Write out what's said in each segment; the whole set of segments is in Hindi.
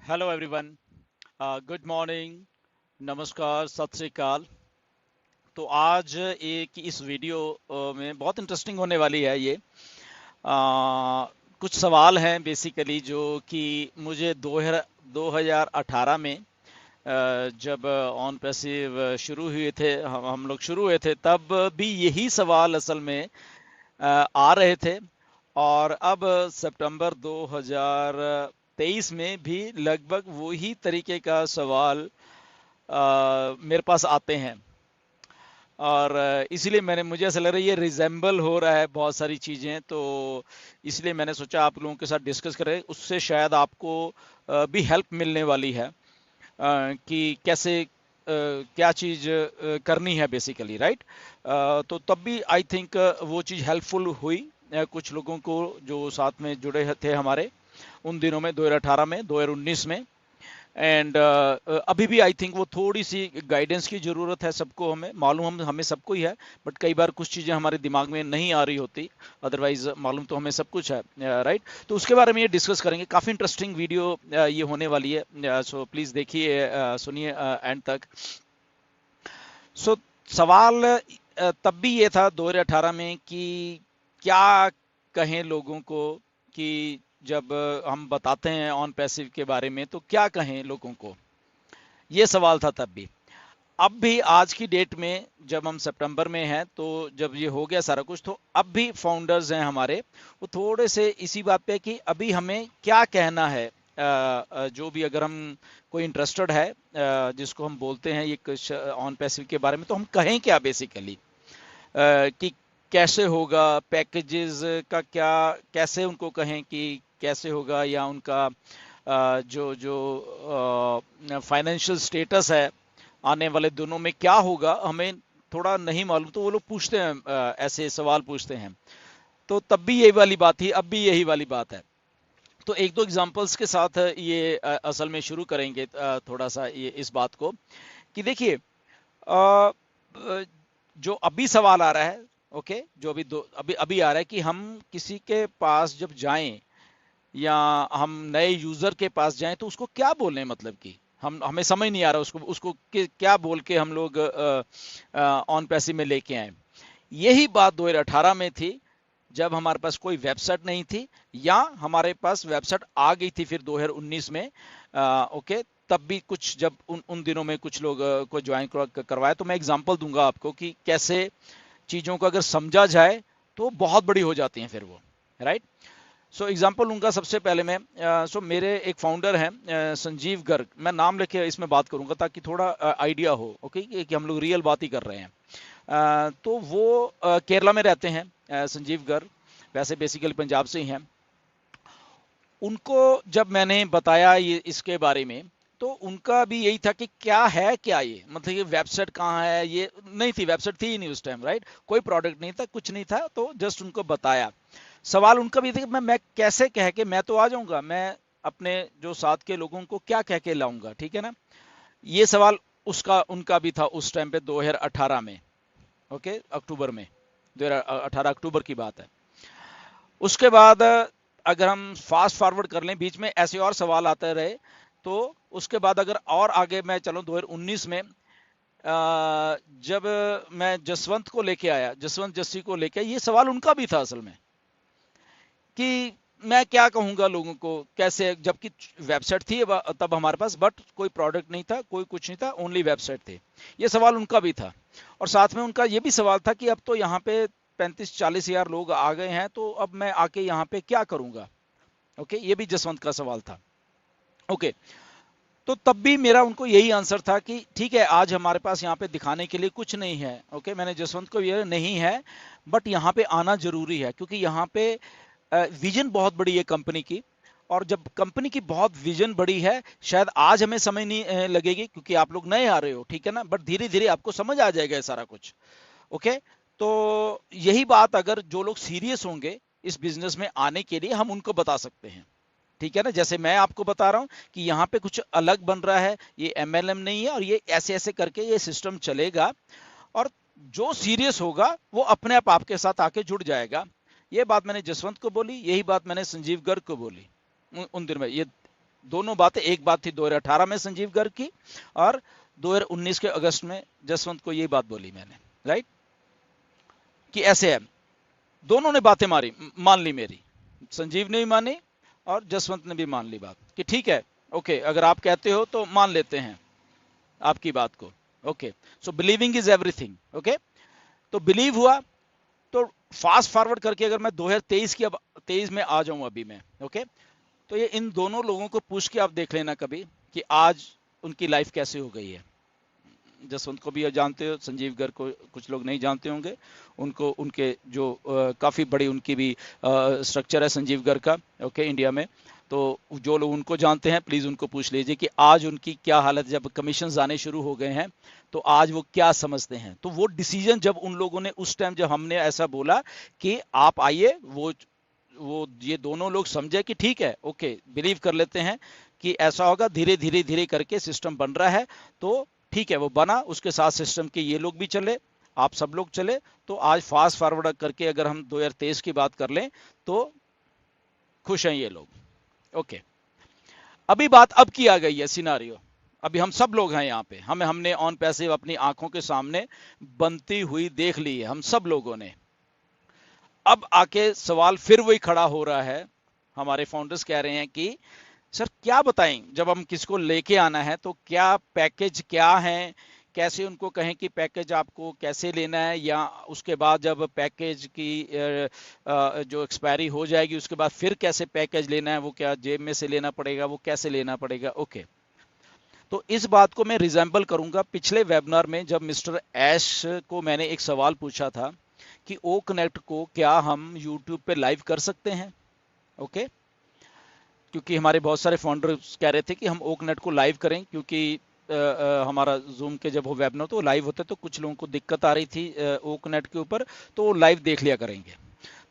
Hello everyone. Good morning. नमस्कार, सत श्री अकाल। तो आज एक इस वीडियो में बहुत इंटरेस्टिंग होने वाली है ये। कुछ सवाल हैं बेसिकली जो कि मुझे 2018 में जब ऑन पैसिव शुरू हुए थे, हम लोग शुरू हुए थे, तब भी यही सवाल असल में आ रहे थे। और अब सितंबर 2023 में भी लगभग वही तरीके का सवाल मेरे पास आते हैं। और इसीलिए मुझे ऐसा लग रहा है ये रिजेंबल हो रहा है बहुत सारी चीज़ें, तो इसलिए मैंने सोचा आप लोगों के साथ डिस्कस करें, उससे शायद आपको भी हेल्प मिलने वाली है कि कैसे क्या चीज़ करनी है बेसिकली, राइट। तो तब भी आई थिंक वो चीज़ हेल्पफुल हुई कुछ लोगों को जो साथ में जुड़े थे हमारे उन दिनों में, 2018 में, 2019 में। एंड अभी भी आई थिंक वो थोड़ी सी गाइडेंस की ज़रूरत है सबको, हमें मालूम, हमें सबको ही है, बट कई बार कुछ चीज़ें हमारे दिमाग में नहीं आ रही होती। अदरवाइज मालूम तो हमें सब कुछ है, राइट। तो उसके बारे में ये डिस्कस करेंगे। काफ़ी इंटरेस्टिंग वीडियो ये होने वाली है, सो प्लीज़ देखिए, सुनिए एंड तक। सो सवाल तब भी ये था 2018 में कि क्या कहें लोगों को, कि जब हम बताते हैं ऑन पैसिव के बारे में तो क्या कहें लोगों को, ये सवाल था तब भी। अब भी आज की डेट में जब हम सितंबर में हैं, तो जब ये हो गया सारा कुछ, तो अब भी फाउंडर्स हैं हमारे, वो थोड़े से इसी बात पे कि अभी हमें क्या कहना है। जो भी अगर हम कोई इंटरेस्टेड है, जिसको हम बोलते हैं ये ऑन पैसिव के बारे में, तो हम कहें क्या बेसिकली, कि कैसे होगा पैकेजेस का, क्या कैसे उनको कहें कि कैसे होगा, या उनका जो जो फाइनेंशियल स्टेटस है आने वाले दिनों में क्या होगा, हमें थोड़ा नहीं मालूम। तो वो लोग पूछते हैं, ऐसे सवाल पूछते हैं। तो तब भी यही वाली बात थी, अब भी यही वाली बात है। तो एक दो एग्जांपल्स के साथ ये असल में शुरू करेंगे थोड़ा सा ये इस बात को, कि देखिए जो अभी सवाल आ रहा है, ओके, जो अभी अभी आ रहा है कि हम किसी के पास जब जाएं, या हम नए यूजर के पास जाएं, तो उसको क्या बोलें, मतलब कि हमें समझ नहीं आ रहा उसको उसको क्या बोल के हम लोग ऑन पैसे में लेके आए। यही बात 2018 में थी, जब हमारे पास कोई वेबसाइट नहीं थी, या हमारे पास वेबसाइट आ गई थी फिर 2019 में, ओके। तब भी कुछ जब उन उन दिनों में कुछ लोग को ज्वाइन करवाया, तो मैं एग्जांपल दूंगा आपको कि कैसे चीज़ों को अगर समझा जाए तो बहुत बड़ी हो जाती हैं फिर वो, राइट। सो एग्जांपल लूंगा सबसे पहले मैं। मेरे एक फाउंडर हैं, संजीव गर्ग, मैं नाम लेके इसमें बात करूंगा ताकि थोड़ा आइडिया हो, ओके, कि हम लोग रियल बात ही कर रहे हैं। तो वो केरला में रहते हैं, संजीव गर्ग, वैसे बेसिकली पंजाब से ही हैं। उनको जब मैंने बताया ये इसके बारे में, तो उनका भी यही था कि क्या है, क्या ये, मतलब ये वेबसाइट कहाँ है, ये नहीं थी, वेबसाइट थी ही नहीं उस टाइम, राइट। कोई प्रोडक्ट नहीं था, कुछ नहीं था, तो जस्ट उनको बताया। सवाल उनका भी था कि मैं कैसे कह के, मैं तो आ जाऊंगा, मैं अपने जो साथ के लोगों को क्या कह के लाऊंगा, ठीक है ना। ये सवाल उसका उनका भी था उस टाइम पे 2018 में, ओके, अक्टूबर में, 2018 अक्टूबर की बात है। उसके बाद अगर हम फास्ट फॉरवर्ड कर लें, बीच में ऐसे और सवाल आते रहे, तो उसके बाद अगर और आगे मैं चलूं 2019 में, जब मैं जसवंत को लेके आया, जसवंत जस्सी को लेके, ये सवाल उनका भी था असल में, कि मैं क्या कहूंगा लोगों को, कैसे, जबकि वेबसाइट थी तब हमारे पास, बट कोई प्रोडक्ट नहीं था, कोई कुछ नहीं था, ओनली वेबसाइट थे। ये सवाल उनका भी था। और साथ में उनका ये भी सवाल था कि अब तो यहाँ पे 35-40 हजार लोग आ गए हैं, तो अब मैं आके यहाँ पे क्या करूंगा, ओके। ये भी जसवंत का सवाल था, ओके। तो तब भी मेरा उनको यही आंसर था कि ठीक है, आज हमारे पास यहाँ पे दिखाने के लिए कुछ नहीं है, ओके। मैंने जसवंत को, ये नहीं है, बट यहाँ पे आना जरूरी है, क्योंकि यहाँ पे विजन बहुत बड़ी है कंपनी की। और जब कंपनी की बहुत विजन बड़ी है, शायद आज हमें समझ नहीं लगेगी, क्योंकि आप लोग नए आ रहे हो, ठीक है ना, बट धीरे धीरे आपको समझ आ जाएगा ये सारा कुछ, ओके। तो यही बात अगर जो लोग सीरियस होंगे इस बिजनेस में आने के लिए, हम उनको बता सकते हैं, ठीक है ना। जैसे मैं आपको बता रहा हूं कि यहाँ पे कुछ अलग बन रहा है, ये एमएलएम नहीं है, और ये ऐसे ऐसे करके ये सिस्टम चलेगा। और जो सीरियस होगा वो अपने आप आपके साथ आके जुड़ जाएगा। ये बात मैंने जसवंत को बोली, यही बात मैंने संजीव गर्ग को बोली उन दिन में। ये दोनों बातें, एक बात थी 2018 में संजीव गर्ग की, और 2019 के अगस्त में जसवंत को यही बात बोली मैंने, राइट, कि ऐसे है। दोनों ने बातें मान ली मेरी, संजीव ने भी मानी और जसवंत ने भी मान ली बात कि ठीक है, ओके, अगर आप कहते हो तो मान लेते हैं आपकी बात को। Okay, so believing is everything. Okay, तो बिलीव हुआ। तो फास्ट फॉरवर्ड करके अगर मैं 2023 की, अब 23 में आ जाऊं अभी मैं, ओके, तो ये इन दोनों लोगों को पूछ के आप देख लेना कभी कि आज उनकी लाइफ कैसे हो गई है। जसवंत को भी जानते हो, संजीव गर्ग को कुछ लोग नहीं जानते होंगे, उनको उनके जो काफ़ी बड़ी उनकी भी स्ट्रक्चर है संजीव गर्ग का, ओके, इंडिया में। तो जो लोग उनको जानते हैं प्लीज़ उनको पूछ लीजिए कि आज उनकी क्या हालत, जब कमीशन आने शुरू हो गए हैं तो आज वो क्या समझते हैं। तो वो डिसीजन जब उन लोगों ने उस टाइम, जब हमने ऐसा बोला कि आप आइए, वो ये दोनों लोग समझे कि ठीक है, ओके, बिलीव कर लेते हैं कि ऐसा होगा, धीरे धीरे धीरे करके सिस्टम बन रहा है, तो ठीक है, वो बना, उसके साथ सिस्टम के ये लोग भी चले, आप सब लोग चले। तो आज फास्ट फॉरवर्ड करके अगर हम 2023 की बात कर लें तो खुश हैं ये लोग। ओके, अभी बात अब की आ गई है सिनारियो, अभी हम सब लोग हैं यहाँ पे, हमने ऑन पैसिव अपनी आंखों के सामने बनती हुई देख ली है हम सब लोगों ने। अब आके सवाल फिर वही खड़ा हो रहा है, हमारे फाउंडर्स कह रहे हैं कि सर क्या बताएं, जब हम किसको लेके आना है तो क्या पैकेज क्या है, कैसे उनको कहें कि पैकेज आपको कैसे लेना है, या उसके बाद जब पैकेज की जो एक्सपायरी हो जाएगी उसके बाद फिर कैसे पैकेज लेना है, वो क्या जेब में से लेना पड़ेगा, वो कैसे लेना पड़ेगा। ओके, तो इस बात को मैं रिजेंबल करूंगा पिछले वेबिनार में जब मिस्टर ऐश को मैंने एक सवाल पूछा था कि ओ कनेक्ट को क्या हम यूट्यूब पे लाइव कर सकते हैं। ओके, क्योंकि हमारे बहुत सारे फाउंडर्स कह रहे थे कि हम ओकनेट को लाइव करें, क्योंकि हमारा जूम के जब वो वेबिनार तो लाइव होते तो कुछ लोगों को दिक्कत आ रही थी ओकनेट के ऊपर, तो वो लाइव देख लिया करेंगे।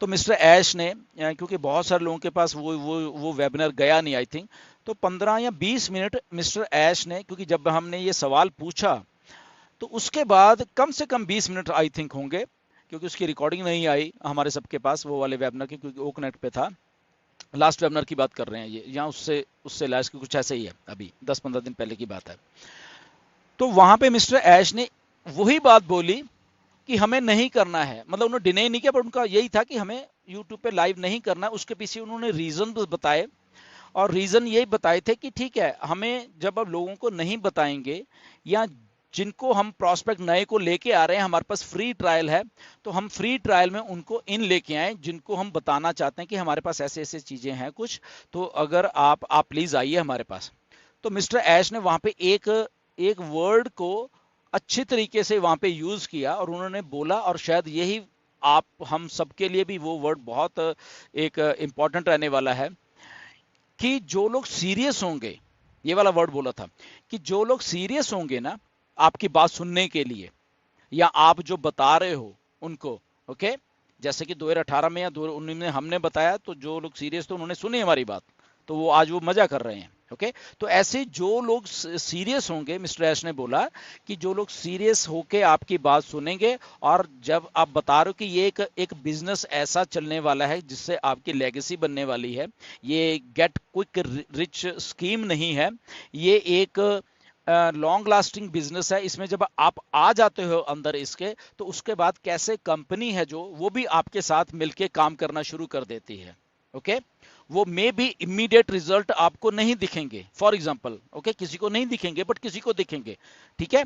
तो मिस्टर ऐश ने, क्योंकि बहुत सारे लोगों के पास वो वेबिनार गया नहीं आई थिंक, तो 15 या 20 मिनट मिस्टर ऐश ने, क्योंकि जब हमने ये सवाल पूछा तो उसके बाद कम से कम 20 मिनट आई थिंक होंगे, क्योंकि उसकी रिकॉर्डिंग नहीं आई हमारे सबके पास वो वाले वेबिनार की, क्योंकि ओकनेट पे था। लास्ट वेबिनार की बात कर रहे हैं ये, या उससे उससे लास्ट की कुछ ऐसे ही है, अभी 10-15 दिन पहले की बात है। तो वहां पे मिस्टर ऐश ने वही बात बोली कि हमें नहीं करना है, मतलब उन्होंने डिनाई नहीं किया, पर उनका यही था कि हमें यूट्यूब पे लाइव नहीं करना। उसके पीछे उन्होंने रीजन बताए, और रीजन यही बताए थे कि ठीक है, हमें जब अब लोगों को नहीं बताएंगे, या जिनको हम प्रोस्पेक्ट नए को लेके आ रहे हैं, हमारे पास फ्री ट्रायल है, तो हम फ्री ट्रायल में उनको इन लेके आए जिनको हम बताना चाहते हैं कि हमारे पास ऐसे ऐसे चीजें हैं कुछ, तो अगर आप प्लीज आइए हमारे पास। तो मिस्टर ऐश ने वहां पे एक एक वर्ड को अच्छी तरीके से वहां पे यूज किया, और उन्होंने बोला, और शायद यही आप हम सबके लिए भी वो वर्ड बहुत एक इंपॉर्टेंट रहने वाला है, कि जो लोग सीरियस होंगे, ये वाला वर्ड बोला था, कि जो लोग सीरियस होंगे ना आपकी बात सुनने के लिए, या आप जो बता रहे हो उनको, ओके, जैसे कि 2018 में या 2019 में हमने बताया, तो जो लोग सीरियस थे उन्होंने सुनी हमारी बात, तो वो आज वो मजा कर रहे हैं। ओके, तो ऐसे जो लोग सीरियस होंगे, मिस्टर ऐश ने बोला कि जो लोग सीरियस होके आपकी बात सुनेंगे, और जब आप बता रहे हो कि ये एक बिजनेस ऐसा चलने वाला है जिससे आपकी लेगेसी बनने वाली है, ये गेट क्विक रिच स्कीम नहीं है, ये एक लॉन्ग लास्टिंग बिजनेस है, इसमें जब आप आ जाते हो अंदर इसके, तो उसके बाद कैसे कंपनी है जो वो भी आपके साथ मिलके काम करना शुरू कर देती है। ओके, वो मे भी इमीडिएट रिजल्ट आपको नहीं दिखेंगे, फॉर एग्जांपल, ओके, किसी को नहीं दिखेंगे बट किसी को दिखेंगे, ठीक है।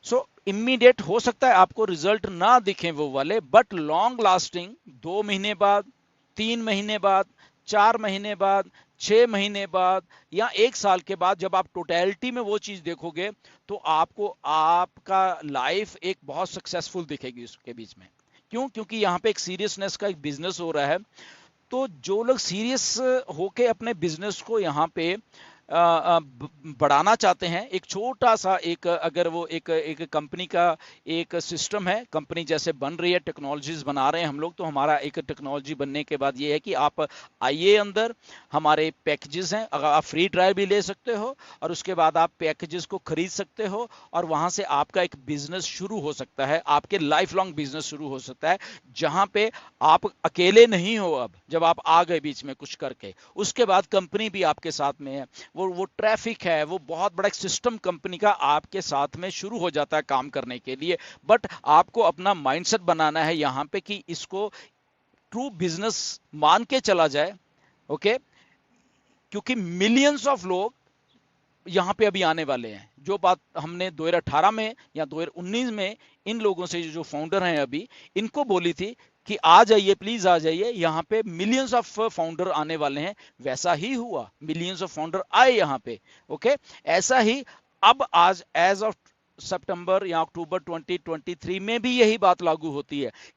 सो इमीडिएट हो सकता है आपको रिजल्ट ना दिखें वो वाले, बट लॉन्ग लास्टिंग 2 महीने बाद, 3 महीने बाद, 4 महीने बाद, 6 महीने बाद, या 1 साल के बाद, जब आप टोटलिटी में वो चीज देखोगे, तो आपको आपका लाइफ एक बहुत सक्सेसफुल दिखेगी उसके बीच में। क्यों? क्योंकि यहाँ पे एक सीरियसनेस का एक बिजनेस हो रहा है। तो जो लोग सीरियस होके अपने बिजनेस को यहाँ पे बढ़ाना चाहते हैं, एक छोटा सा एक, अगर वो एक कंपनी का एक सिस्टम है, कंपनी जैसे बन रही है, टेक्नोलॉजीज बना रहे हैं हम लोग, तो हमारा एक टेक्नोलॉजी बनने के बाद ये है कि आप आइए अंदर, हमारे पैकेजेस हैं, अगर आप फ्री ट्रायल भी ले सकते हो, और उसके बाद आप पैकेजेस को खरीद सकते हो, और वहां से आपका एक बिजनेस शुरू हो सकता है, आपके लाइफ लॉन्ग बिजनेस शुरू हो सकता है, जहां पे आप अकेले नहीं हो। अब जब आप आ गए बीच में कुछ करके, उसके बाद कंपनी भी आपके साथ में है, वो ट्रैफिक है, वो बहुत बड़ा एक सिस्टम कंपनी का आपके साथ में शुरू हो जाता है काम करने के लिए। बट आपको अपना माइंडसेट बनाना है यहाँ पे कि इसको ट्रू बिजनेस मान के चला जाए। ओके, क्योंकि मिलियंस ऑफ लोग यहाँ पे अभी आने वाले हैं। जो बात हमने 2018 में या 2019 में इन लोगों से जो फाउंडर हैं अभी, इनको बोली थी कि आ जाइए, प्लीज आ जाइए, यहाँ पे मिलियंस ऑफ फाउंडर आने वाले हैं, वैसा ही हुआ, मिलियंस ऑफ फाउंडर आए यहाँ पे। ओके, ऐसा ही अब आज एज ऑफ सितंबर या अक्टूबर 2023 में भी यही बात लागू होती है